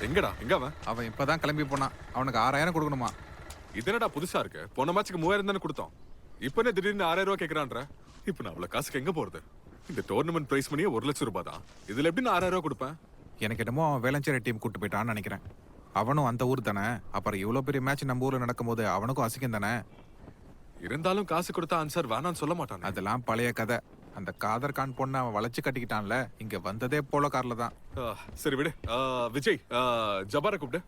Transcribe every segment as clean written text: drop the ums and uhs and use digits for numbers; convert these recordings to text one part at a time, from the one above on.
எங்கடா எங்க அவன்? அவன் இப்பதான் கிளம்பி போனான். அவனுக்கு 6000 கொடுக்கணுமா? இது என்னடா புதுசா இருக்கு? போன மேட்ச்க்கு 3000 தானே கொடுத்தோம். இப்போ என்ன திடீர்னு 6000 ரூபாய் கேக்குறான்ற? இப்போ நான் அவ்வளவு காசுக்கு எங்க போறது? இந்த டோர்னமெண்ட் பிரைஸ் மணியே 1 லட்சம் ரூபாய் தான். இதுல எப்படி நான் 6000 ரூபாய் கொடுப்பேன்? எனக்கு என்னமோ அவன் வேளஞ்சேரி டீம் கூட்டு போயிட்டான்னு நினைக்கிறேன். அவனும் அந்த ஊர் தானே. அப்புறம் இவ்வளவு பெரிய மேட்ச் நம்ம ஊர்ல நடக்கும்போது அவனுக்கும் அசிங்கம் தானே. இருந்தாலும் காசு கொடுத்தா ஆன்சர் வேணான்னு சொல்ல மாட்டானே. அதெல்லாம் பழைய கதை. அந்த காதர் கான் பொண்ணு அவன் வளைச்சு கட்டிக்கிட்டான்ல. இங்க வந்ததே போலோ கார்ல தான். சரி விடு. விஜய், ஜபாரை கூப்பிடு.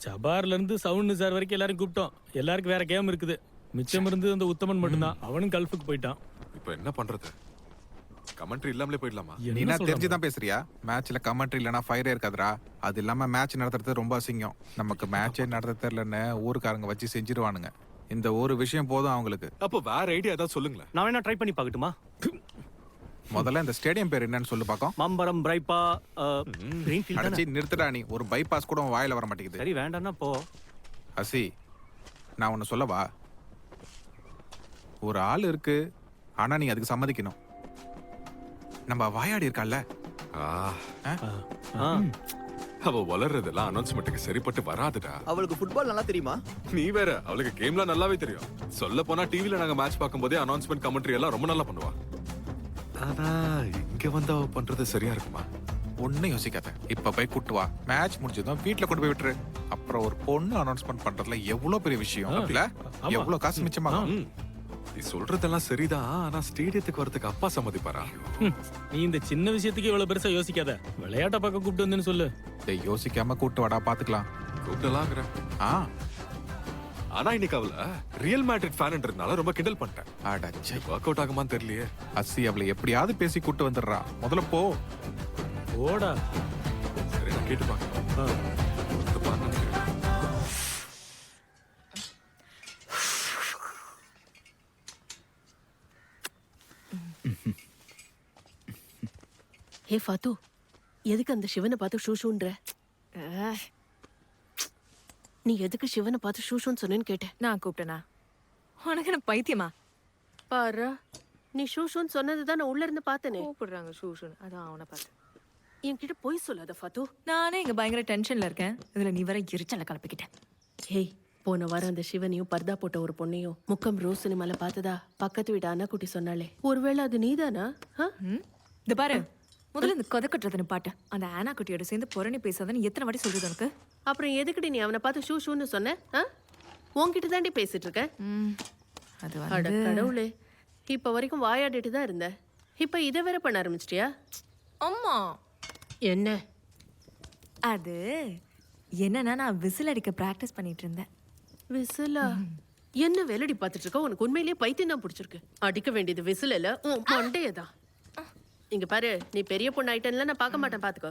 ஜபார்ல இருந்து சவுண்ட் சார் வரைக்கும் எல்லாரும் கூப்பிட்டோம். எல்லாருக்கும் வேற கேம் இருக்குது. மிச்சம் இருந்து அந்த உத்தமன் மட்டும்தான். அவனும் கல்ஃபுக்கு போயிட்டான். இப்போ என்ன பண்றது? கமெண்ட்ரி இல்லாமலே போயிடலாமா? நீ என்ன தெரிஞ்சுதான் பேசுறியா? மேட்ச்ல கமெண்ட்ரி இல்லனா ஃபயரே இருக்காதுடா. அது இல்லாம மேட்ச் நடத்துறது ரொம்ப அசிங்கம். நமக்கு மேட்சே நடத்த தெரியலன்னு ஊருக்காரங்க வச்சு செஞ்சிருவானுங்க. இந்த ஒரு விஷயம் போதும் அவங்களுக்கு. அப்போ வேற ஐடியா ஏதாவது சொல்லுங்களேன். நான் வேணா ட்ரை பண்ணி பார்க்கட்டுமா? முதல்ல இந்த ஸ்டேடியம் பேர் என்னன்னு சொல்லு பாக்கோம். மாம்பரம் பிரைப்பா கிரீன்ஃபீல்ட் அடிச்சி நிறுத்துடா நீ. ஒரு பைபாஸ் கூட வாயில வர மாட்டேங்குது. சரி வேண்டாம்னா போ. அசி, நான் ஒன்னு சொல்லவா? ஒரு ஆள் இருக்கு, ஆனா நீ அதுக்கு சம்மதிக்கணும். நம்ம வாயாடி இருக்கால, அவ வளர்றதெல்லாம் அனௌன்ஸ்மெண்ட்டுக்கு சரிப்பட்டு வராதுடா. அவளுக்கு ஃபுட்பால் நல்லா தெரியுமா? நீ வேற, அவளுக்கு கேம்லாம் நல்லாவே தெரியும். சொல்ல போனா டிவில நாங்க மேட்ச் பார்க்கும்போதே அனௌன்ஸ்மெண்ட் கமெண்ட்ரி எல்லாம் ரொம்ப நல்லா பண்ணுவா. ஆனா இங்க வந்து அவ பண்றது சரியா இருக்குமா? ஒன்னும் யோசிக்காத. இப்ப போய் கூட்டு வா. மேட்ச் முடிஞ்சதும் வீட்டுல கொண்டு போய் விட்டுரு. அப்புறம் ஒரு பொண்ணு அனௌன்ஸ்மெண்ட் பண்றதுல எவ்வளவு பெரிய விஷயம் இல்ல? எவ்வளவு காசு மிச்சமாகும். நீ சொல்றதெல்லாம் சரிதான். ஆனா ஸ்டேடியத்துக்கு வரதுக்கு அப்பா சம்மதிப்பாரா? நீ இந்த சின்ன விஷயத்துக்கு இவ்வளவு பெருசா யோசிக்காத. விளையாட்ட பக்கம் கூப்பிட்டு வந்துன்னு சொல்லு. யோசிக்காம கூட்டு வாடா, பாத்துக்கலாம். கூப்பிடலாங்கிற. ஆனா இன்னைக்கு அவள ரியல் மேட்ரிட் ஃபேன்ன்றதுனால ரொம்ப கிண்டல் பண்ணிட்டேன். அடச்சே, வொர்க் அவுட் ஆகுமான்னு தெரியலையே. அசி, அவளை எப்படியாவது பேசி கூட்டு வந்துடுறா. முதல்ல போ. ஓடா. சரி, நான் கேட்டு பார்க்கிறேன். ஹே ஃபாத்து, எதுக்கு அந்த சிவனை பார்த்து ஷூஷூன்ற? நீ எதுக்கு சிவனை பார்த்து ஷூஷூன்னு சொன்னேன்னு கேட்டேன். நான் கூப்பிட்டேனா? உனக்கு என்ன பைத்தியமா? பாரு, நீ ஷூஷூன்னு சொன்னதுதான் நான் உள்ள இருந்து பார்த்தேனே. கூப்பிடுறாங்க ஷூஷூன்னு, அதான் அவனை பார்த்து. என்கிட்ட போய் சொல்லாத ஃபாத்து. நானே இங்க பயங்கர டென்ஷன்ல இருக்கேன். இதுல நீ வர எரிச்சல கலப்பிக்கிட்டேன். ஹேய், போன வாரம் அந்த சிவனையும் பர்தா போட்ட ஒரு பொண்ணையும் முக்கம் ரோஸ் சினிமால பார்த்ததா பக்கத்து வீட்டு அண்ணா குட்டி சொன்னாலே. ஒருவேளை அது நீதானா? இந்த பாரு, முதல்ல இந்த கொதக்கட்டுறதுன்னு பாட்டு. அந்த ஆனா குட்டியோட சேர்ந்து புறணி பேசாதன்னு எத்தனை வாட்டி சொல்றது உனக்கு? அப்புறம் எதுக்குடி நீ அவனை பார்த்து ஷூ ஷூன்னு சொன்ன? உன்கிட்ட தாண்டி பேசிட்டு இருக்க. அது அட கடவுளே, இப்ப வரைக்கும் வாயாடிட்டு தான் இருந்த. இப்ப இதை வேற பண்ண ஆரம்பிச்சிட்டியா? அம்மா, என்ன அது என்னன்னா நான் விசில் அடிக்க பிராக்டிஸ் பண்ணிட்டு இருந்தேன். விசிலா? என்ன வேலடி பார்த்துட்டு இருக்க? உனக்கு உண்மையிலேயே பைத்தியம் தான் பிடிச்சிருக்கு. அடிக்க வேண்டியது விசில் இல்ல, உன் மண்டையதான். இங்க பாரு, நீ பெரிய பொண்ணு ஆயிட்டன்ல நான் பார்க்க மாட்டேன், பாத்துக்கோ.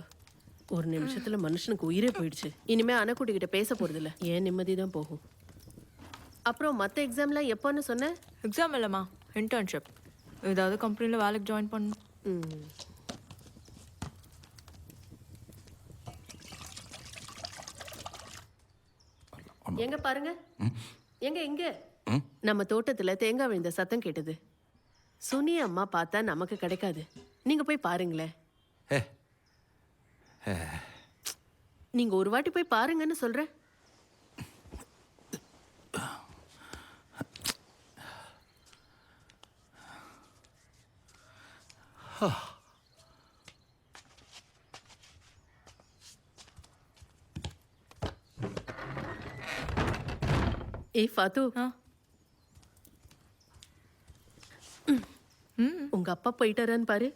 ஒரு நிமிஷத்துல மனுஷனுக்கு உயிரே போயிடுச்சு. இனிமே அனக்குட்டி கிட்ட பேச போறது இல்ல. ஏன் நிம்மதி தான் போகும். அப்புறம் மத்த எக்ஸாம்லாம் எப்போன்னு சொன்ன? எக்ஸாம் இல்லம்மா, இன்டர்ன்ஷிப். ஏதாவது கம்பெனில வேலைக்கு ஜாயின் பண்ணணும். எங்க பாருங்க, எங்க எங்க நம்ம தோட்டத்துல தேங்காய் விழுந்த சத்தம் கேட்டது. சுனி அம்மா பார்த்தா நமக்கு கிடைக்காது. நீங்க போய் பாருங்களேன். நீங்க ஒரு வாட்டி போய் பாருங்கன்னு சொல்றேன். ஏய் ஃபாத்து, உங்க அப்பா போயிட்டாரான்னு பாரு.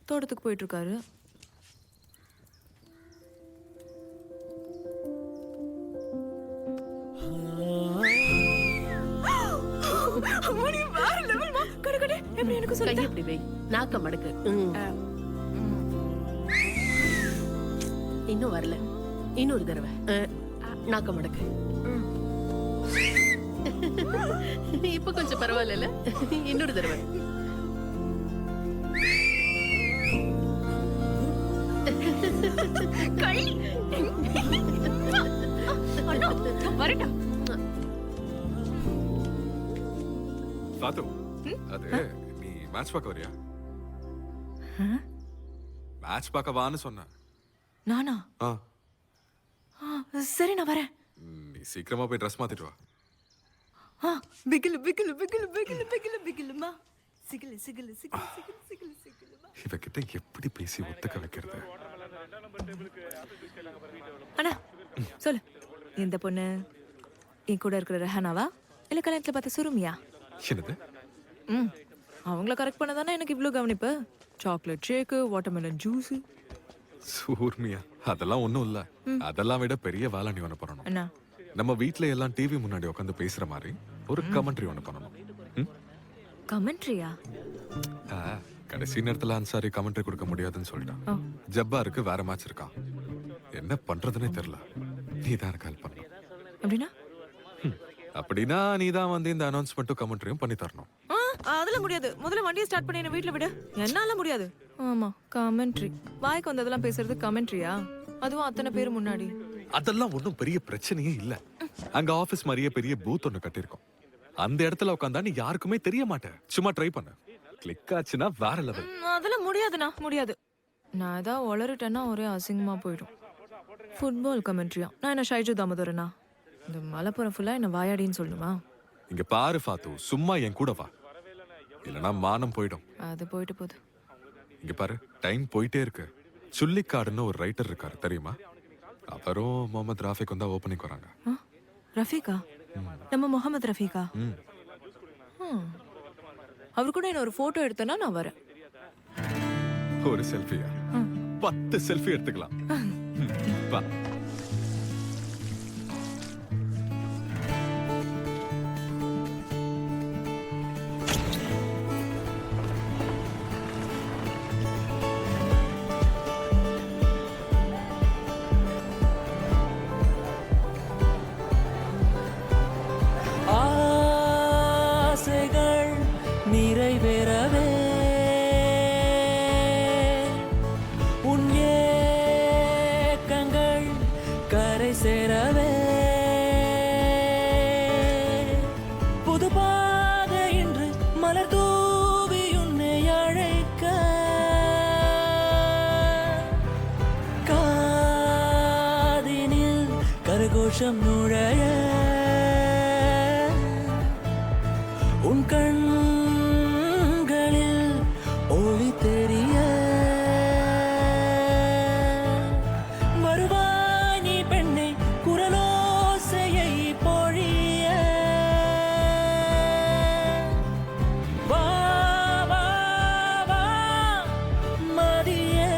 தோட்டத்துக்கு போயிட்டு இருக்காரு. கையை இப்படி வை, நாக்க மடக்கு. இன்னும் வரல, இன்னொரு தடவை நாக்க மடக்கு. இப்ப கொஞ்சம் பரவாயில்ல, இன்னொரு தடவை. அது நீ மேட்ச் பார்க்க வரியா? மேட்ச் பார்க்க வான்னு சொன்னேன். நானா ஆ, சரி நான் வரேன். நீ சீக்கிரமா போய் ட்ரெஸ் மாத்திட்டு வா. பிகிலு பிகிலு பிகிலு பிகிலு பிகிலு பிகிலுமா சிகிலு சிகிலு சிகிலு சிகிலு சிகிலு சிகிலுமா. இவகிட்ட எப்படி பேசி ஒத்துக்க வைக்கிறது? அண்ணா சொல்லு, இந்த பொண்ணு என் கூட இருக்கிற ரெஹானாவா இல்ல கல்யாணத்துல பார்த்த சுருமியா? என்னது? அவங்கள கரெக்ட் பண்ணதானே எனக்கு இவ்ளோ கவனிப்பு. Chocolate shake, watermelon juice. சூர்மியா, அதெல்லாம் ஒண்ணும் இல்ல. அதெல்லாம் விட பெரிய வேலை நீ ஒண்ணு பண்ணணும். அண்ணா நம்ம வீட்ல எல்லாம் டிவி முன்னாடி உட்காந்து பேசுற மாதிரி ஒரு கமெண்ட்ரி ஒண்ணு பண்ணணும். ம்? கமெண்ட்ரியா? ஆ, கடைசி நேரத்துல அன்சாரி கமெண்ட்ரி கொடுக்க முடியாதுன்னு சொல்லிட்டான். ஜப்பாருக்கு வேற மேட்ச் இருக்கான். என்ன பண்றதுன்னே தெரியல. நீ தான் எனக்கு ஹெல்ப் பண்ணணும். அப்படின்னா அப்படின்னா நீ தான் வந்து இந்த அனௌன்ஸ்மெண்ட்டும் கமெண்ட்ரியும் பண்ணி தரணும். அதெல்லாம் முடியாது. முதல்ல வண்டியை ஸ்டார்ட் பண்ணி என்ன வீட்ல விடு. என்னால முடியாது. ஆமா கமெண்ட்ரி. வாய்க்கு வந்ததெல்லாம் பேசுறது கமெண்ட்ரியா? அதுவும் அத்தனை பேர் முன்னாடி. அதெல்லாம் ஒன்றும் பெரிய பிரச்சனையே இல்ல. அங்க ஆபீஸ் மாதிரியே பெரிய பூத் ஒண்ணு கட்டியிருக்கோம். அந்த இடத்துல உட்காந்தா நீ யாருக்குமே தெரிய மாட்டேன். சும்மா ட்ரை பண்ணு. கிளிக் ஆச்சுன்னா வேற லெவல். அதெல்லாம் முடியாதுண்ணா, முடியாது. நான் ஏதாவது உளறிட்டேன்னா ஒரே அசிங்கமா போயிடும். ஃபுட்பால் கமெண்ட்ரியா? நான் என்ன ஷைஜு தாமதரனா? இந்த மலைப்புறம் ஃபுல்லா என்ன வாயாடின்னு சொல்லணுமா? இங்க பாரு ஃபாத்து, சும்மா என் கூட வா. இல்லனா மானம் போயிடும். அது போயிட்டு போகுது. இங்க பாரு, டைம் போயிட்டே இருக்கு. சுல்லிக்காடுன்னு ஒரு ரைட்டர் இருக்காரு தெரியுமா? அவரும் முகமது ராஃபிக்கும் தான் ஓப்பனிங் வராங்க. ரஃபீகா? நம்ம முகமது ரஃபீகா? அவர் கூட என்ன ஒரு போட்டோ எடுத்தனா நான் வரேன். ஒரு செல்ஃபியா? 10 செல்ஃபி எடுத்துக்கலாம். வா. ஆசைகள் நிறைவேறவே உன் ஏக்கங்கள் கரை சேரவே புது பாதை இன்று மலர் தூவி உன்னை அழைக்க காதினில் கரகோஷம் நுழைய உன் கண்களில் ஒளி தெரிய வருவாய் நீ பெண்ணை குரலோசையை பொழிய வா வா வா மதியே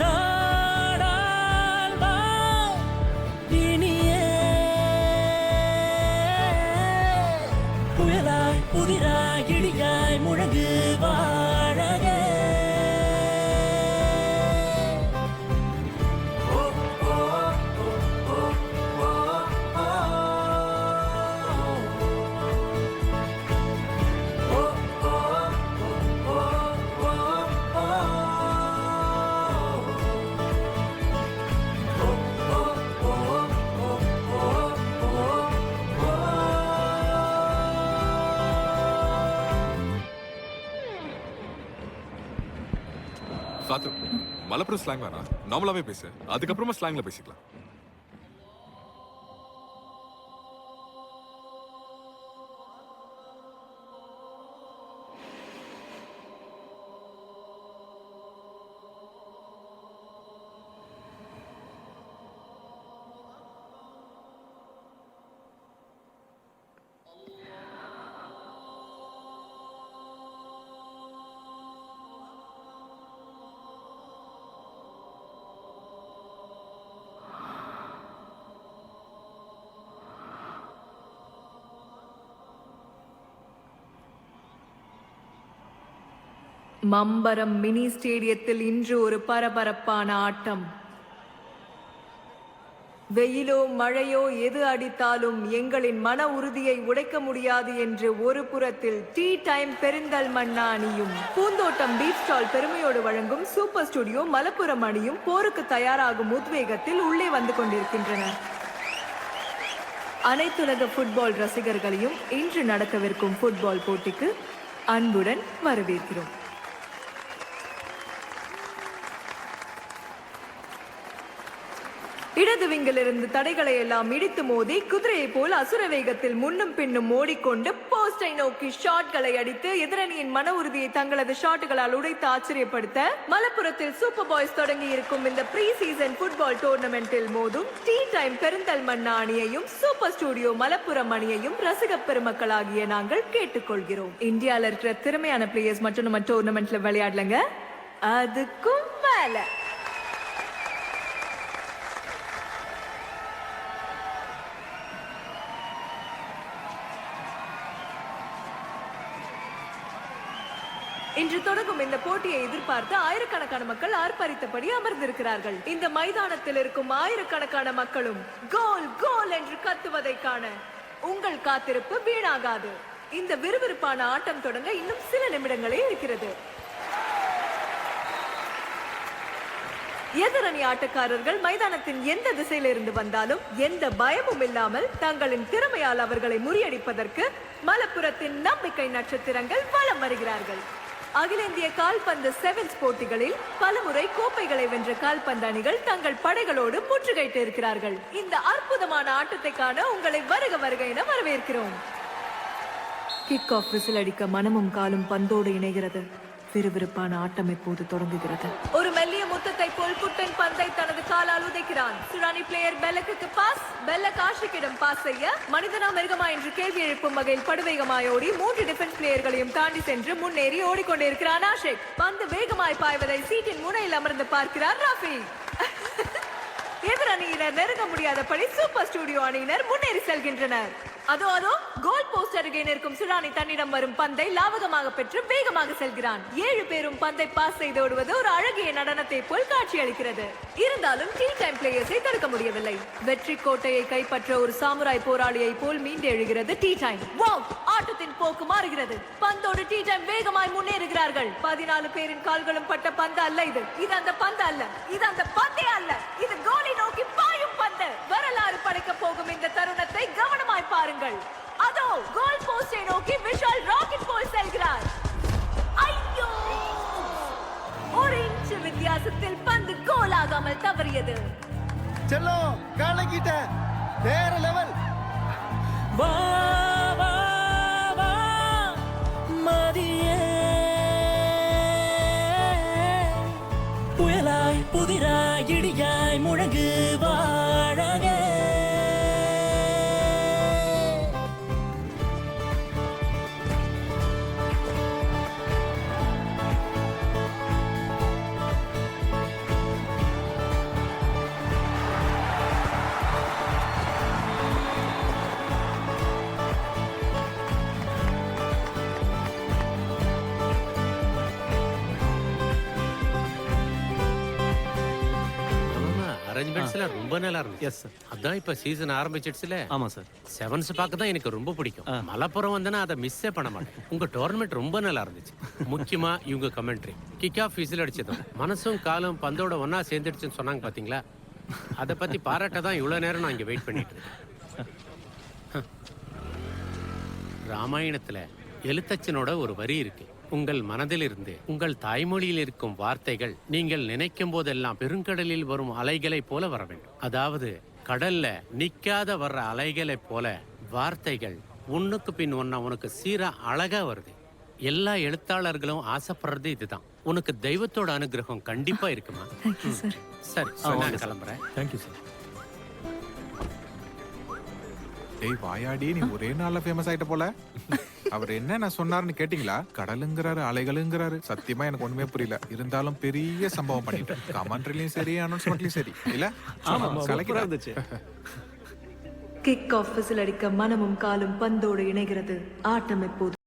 நாடால் வா இனியே புயலாய் புதிராய் இடியாய் முழங்கு வாழகே ஃபாத்து, மலப்புறம் ஸ்லாங் வேணா, நார்மலாவே பேசு. அதுக்கப்புறமா ஸ்லாங்ல பேசிக்கலாம். மம்பரம் மினி ஸ்டேடியத்தில் இன்று ஒரு பரபரப்பான ஆட்டம். வெயிலோ மழையோ எது அடித்தாலும் எங்களின் மன உறுதியை உடைக்க முடியாது என்று ஒரு புறத்தில் டீ டைம் பெருந்தல் மன்னா அணியும் பூந்தோட்டம் பீச் ஸ்டால் பெருமையோடு வழங்கும் சூப்பர் ஸ்டுடியோ மலப்புரம் அணியும் போருக்கு தயாராகும் உத்வேகத்தில் உள்ளே வந்து கொண்டிருக்கின்றனர். அனைத்துலக ஃபுட்பால் ரசிகர்களையும் இன்று நடக்கவிருக்கும் ஃபுட்பால் போட்டிக்கு அன்புடன் வரவேற்கிறோம். இடது விங்கிலிருந்து தடைகளை எல்லாம் இடித்து மோதி குதிரையை போல் அசுர வேகத்தில் முன்னும் பின்னும் ஓடிக்கொண்டு போஸ்டை நோக்கி ஷாட்களை அடித்து எதிரணியின் மன உறுதியை தங்களது ஷாட்டுகளால் உடைத்து ஆச்சரியப்படுத்த மலப்புரத்தில் சூப்பர் பாய்ஸ் தொடங்கி இருக்கும் இந்த ப்ரீ சீசன் ஃபுட்பால் டூர்னமெண்டில் மோதும் டீ டைம் பெருந்தல்மன்னா அணியையும் சூப்பர் ஸ்டுடியோ மலப்புரம் அணியையும் ரசிக பெருமக்களாகிய நாங்கள் கேட்டுக்கொள்கிறோம். இந்தியால இருக்கிற திறமையான பிளேயர்ஸ் மட்டும் நம்ம டூர்னமெண்ட்ல விளையாடலங்க, அதுக்கும் மேல இன்று தொடங்கும் இந்த போட்டியை எதிர்பார்த்து ஆயிரக்கணக்கான மக்கள் ஆர்ப்பரித்தபடி அமர்ந்திருக்கிறார்கள். இந்த மைதானத்தில் இருக்கும் ஆயிரக்கணக்கான மக்களும் கோல் கோல் என்று கத்துவதை காண உங்கள் காத்திருப்பு வீணாகாது. இந்த விறுவிறுப்பான ஆட்டம் தொடங்க இன்னும் சில நிமிடங்களே இருக்கிறது. எதிரணி ஆட்டக்காரர்கள் மைதானத்தின் எந்த திசையிலிருந்து வந்தாலும் எந்த பயமும் இல்லாமல் தங்களின் திறமையால் அவர்களை முறியடிப்பதற்கு மலப்புரத்தின் நம்பிக்கை நட்சத்திரங்கள் வலம் வருகிறார்கள். அகில இந்திய கால்பந்து செவன்ஸ் போட்டிகளில் பலமுறை கோப்பைகளை வென்ற கால்பந்து அணிகள் தங்கள் படைகளோடு முற்றுகையிட்டு இருக்கிறார்கள். இந்த அற்புதமான ஆட்டத்தை காண உங்களை வருக வருக என வரவேற்கிறோம். கிக் ஆஃப் விசில் அடிக்க மனமும் காலும் பந்தோடு இணைகிறது. விறுவிறுப்பான ஆட்டம் இப்போது தொடங்குகிறது. ஒரு மெல்லிய முத்தத்தை போல் குட்டன் பந்தை தனது காலால் உதைக்கிறான். சுடானி பிளேயர் பெல்லக்கு பாஸ். பெல்லக் ஆஷிக்கிடம் பாஸ் செய்ய மனிதனா மிருகமா என்று கேள்வி எழுப்பும் வகையில் படுவேகமாய் ஓடி 3 டிஃபென்ஸ் பிளேயர்களையும் தாண்டி சென்று முன்னேறி ஓடிக்கொண்டிருக்கிறான் ஆஷிக். பந்து வேகமாய் பாய்வதை சீட்டின் முனையில் அமர்ந்து பார்க்கிறார் ரஃபி. எதிரணியினர் நெருங்க முடியாதபடி சூப்பர் ஸ்டுடியோ அணியினர் முன்னேறி செல்கின்றனர். அதோ அதோ கோல் போஸ்ட் அருகே நிற்கும் சுடானி தன்னிடம் வரும் பந்தை லாவகமாக பெற்று வேகமாக செல்கிறான். 7 பேரும் பந்தை பாஸ் செய்து ஓடுவது ஒரு அழகிய நடனத்தை போல் காட்சியளிக்கிறது. இருந்தாலும் டீ டைம் பிளேயர்ஸை தடுக்க முடியவில்லை. வெற்றி கோட்டையை கைப்பற்ற ஒரு சாமுராய் போராளியை போல் மீண்டு எழுகிறது டீ டைம். வாவ், ஆட்டத்தின் போக்கு மாறுகிறது. பந்தோடு டீ டைம் வேகமாய் முன்னேறுகிறார்கள். 14 பேரின் கால்களும் பட்ட பந்து அல்ல இது. இது அந்த பந்து அல்ல, இது அந்த பந்தே அல்ல, இது கோலை நோக்கி பாயும் பந்து. வரலாறு படைக்க போகும் இந்த தருணத்தை கவனமாய் பாருங்கள். அதோ கோல் போஸ்டை நோக்கி விஷால் ராக்கெட் போல் செல்கிறார். ஐயோ, 1 இன்ச் வித்தியாசத்தில் பந்து கோல் ஆகாமல் தவறியது. செல்லோ கலக்கிட்ட வேற லெவல். வா வா வா மதியே, புயலாய் புதிராய் இடியாய் முழங்கு வாழகே. அரேஞ்ச்மெண்ட்ஸ்ல ரொம்ப நல்லா இருந்துச்சு. Yes sir. அதான் இப்ப சீசன் ஆரம்பிச்சிடுச்சுல. ஆமா சார். செவன்ஸ் பார்க்க தான் எனக்கு ரொம்ப பிடிக்கும். மலப்புரம் வந்தனா அதை மிஸ்ஸே பண்ண மாட்டேன். உங்க டோர்னமெண்ட் ரொம்ப நல்லா இருந்துச்சு. முக்கியமா இவங்க கமெண்ட்ரி கிக் ஆஃப் விசில் அடிச்சதும் மனசும் காலும் பந்தோட ஒன்னா சேர்ந்துடுச்சுன்னு சொன்னாங்க பாத்தீங்களா? அதை பத்தி பாராட்ட தான் இவ்வளவு நேரம் நான் இங்க வெயிட் பண்ணிட்டு இருக்கேன். ராமாயணத்துல எழுத்தச்சனோட ஒரு வரி இருக்கு. உங்கள் மனதில் இருந்து உங்கள் தாய்மொழியில் இருக்கும் வார்த்தைகள் நீங்கள் நினைக்கும் போதெல்லாம் பெருங்கடலில் வரும் அலைகளை போல வர வேண்டும். அதாவது கடல்ல நிக்காத வர்ற அலைகளை போல வார்த்தைகள் ஒண்ணுக்கு பின் ஒன்னா உனக்கு சீரா அழகா வருது. எல்லா எழுத்தாளர்களும் ஆசைப்படுறது இதுதான். உனக்கு தெய்வத்தோட அனுகிரகம் கண்டிப்பா இருக்குமா? சரி, நான் கிளம்புறேன். Thank you sir. டேய் வாயாடி, நீ ஒரே நாள்ல ஃபேமஸ் ஆயிட்ட போல. அவர் என்ன சொன்னாருன்னு கேட்டீங்களா? கடலுங்கிறாரு, அலைகளுங்கிறாரு. சத்தியமா எனக்கு ஒண்ணுமே புரியல. இருந்தாலும் பெரிய சம்பவம் பண்ணிட்டேன். கமெண்ட்ரிலயும் சரி, அனௌன்ஸ்மெண்ட்லயும் சரி. இல்ல சூப்பரா இருந்துச்சு. கிக் ஆஃப் விசில் அடிக்க மனமும் காலும் பந்தோடு இணைகிறது. ஆட்டம் எப்போது